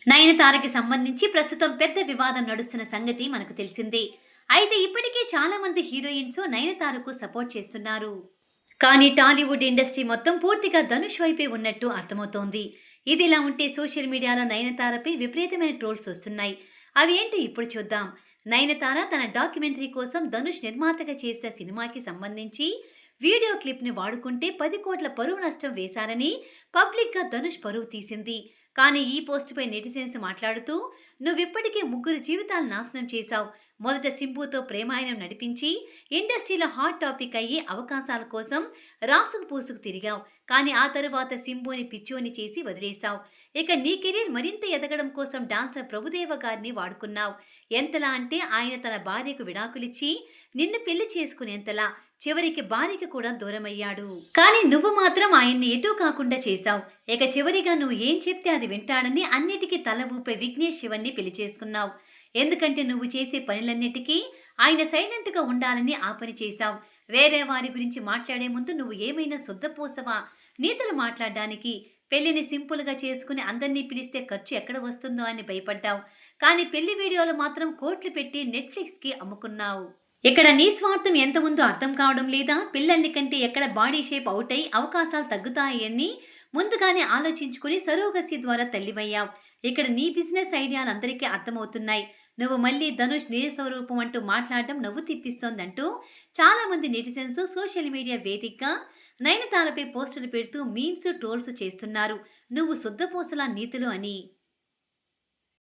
నయనతారకి సంబంధించి ప్రస్తుతం పెద్ద వివాదం నడుస్తున్న సంగతి మనకు తెలిసిందే. అయితే ఇప్పటికే చాలా మంది హీరోయిన్స్ నయనతారకు సపోర్ట్ చేస్తున్నారు. కానీ టాలీవుడ్ ఇండస్ట్రీ మొత్తం పూర్తిగా ధనుష్ వైపే ఉన్నట్టు అర్థమవుతోంది. ఇదిలా ఉంటే సోషల్ మీడియాలో నయనతారపై విపరీతమైన ట్రోల్స్ వస్తున్నాయి. అవి ఏంటో ఇప్పుడు చూద్దాం. నయనతార తన డాక్యుమెంటరీ కోసం ధనుష్ నిర్మాతగా చేసిన సినిమాకి సంబంధించి వీడియో క్లిప్ని వాడుకుంటే 10 కోట్ల పరువు నష్టం వేశారని పబ్లిక్గా ధనుష్ పరువు తీసింది. కానీ ఈ పోస్టుపై నెటిజన్స్ మాట్లాడుతూ, నువ్విప్పటికే ముగ్గురు జీవితాలు నాశనం చేశావు. మొదట సింబుతో ప్రేమాయణం నడిపించి ఇండస్ట్రీలో హాట్ టాపిక్ అయ్యి అవకాశాల కోసం రాసుకు పూసుకు తిరిగావు. కానీ ఆ తరువాత సింబుని పిచ్చోని చేసి వదిలేశావు. ఇక నీ కెరీర్ మరింత ఎదగడం కోసం డాన్సర్ ప్రభుదేవ గారిని వాడుకున్నావు. ఎంతలా అంటే ఆయన తన భార్యకు విడాకులిచ్చి నిన్ను పెళ్లి చేసుకునేంతలా. చివరికి భార్యకి కూడా దూరమయ్యాడు. కానీ నువ్వు మాత్రం ఆయన్ని ఎటూ కాకుండా చేశావు. ఇక చివరిగా నువ్వు ఏం చెప్తే అది వింటాడని అన్నిటికీ తల ఊపే విఘ్నేష్ శివన్ని పెళ్లి చేసుకున్నావు. ఎందుకంటే నువ్వు చేసే పనులన్నిటికీ ఆయన సైలెంట్గా ఉండాలని ఆ పని చేశావు. వేరే వారి గురించి మాట్లాడే ముందు నువ్వు ఏమైనా శుద్ధపోసవా నీతులు మాట్లాడడానికి? పెళ్లిని సింపుల్గా చేసుకుని అందరినీ పిలిస్తే ఖర్చు ఎక్కడ వస్తుందో అని భయపడ్డావు. కానీ పెళ్లి వీడియోలు మాత్రం కోట్లు పెట్టి నెట్ఫ్లిక్స్కి అమ్ముకున్నావు. ఇక్కడ నీ స్వార్థం ఎంత ఉందో అర్థం కావడం లేదా? పిల్లల్ని కంటే ఎక్కడ బాడీ షేప్ అవుట్ అయి అవకాశాలు తగ్గుతాయని ముందుగానే ఆలోచించుకుని సరోగసి ద్వారా తల్లివయ్యావు. ఇక్కడ నీ బిజినెస్ ఐడియాలు అందరికీ అర్థమవుతున్నాయి. నువ్వు మళ్ళీ ధనుష్ నిజ స్వరూపం అంటూ మాట్లాడడం నవ్వు తిప్పిస్తోందంటూ చాలా మంది నెటిజన్స్ సోషల్ మీడియా వేదికగా నయనతారపై పోస్టులు పెడుతూ మీమ్స్ ట్రోల్స్ చేస్తున్నారు. నువ్వు శుద్ధపోసలా నీతులు అని.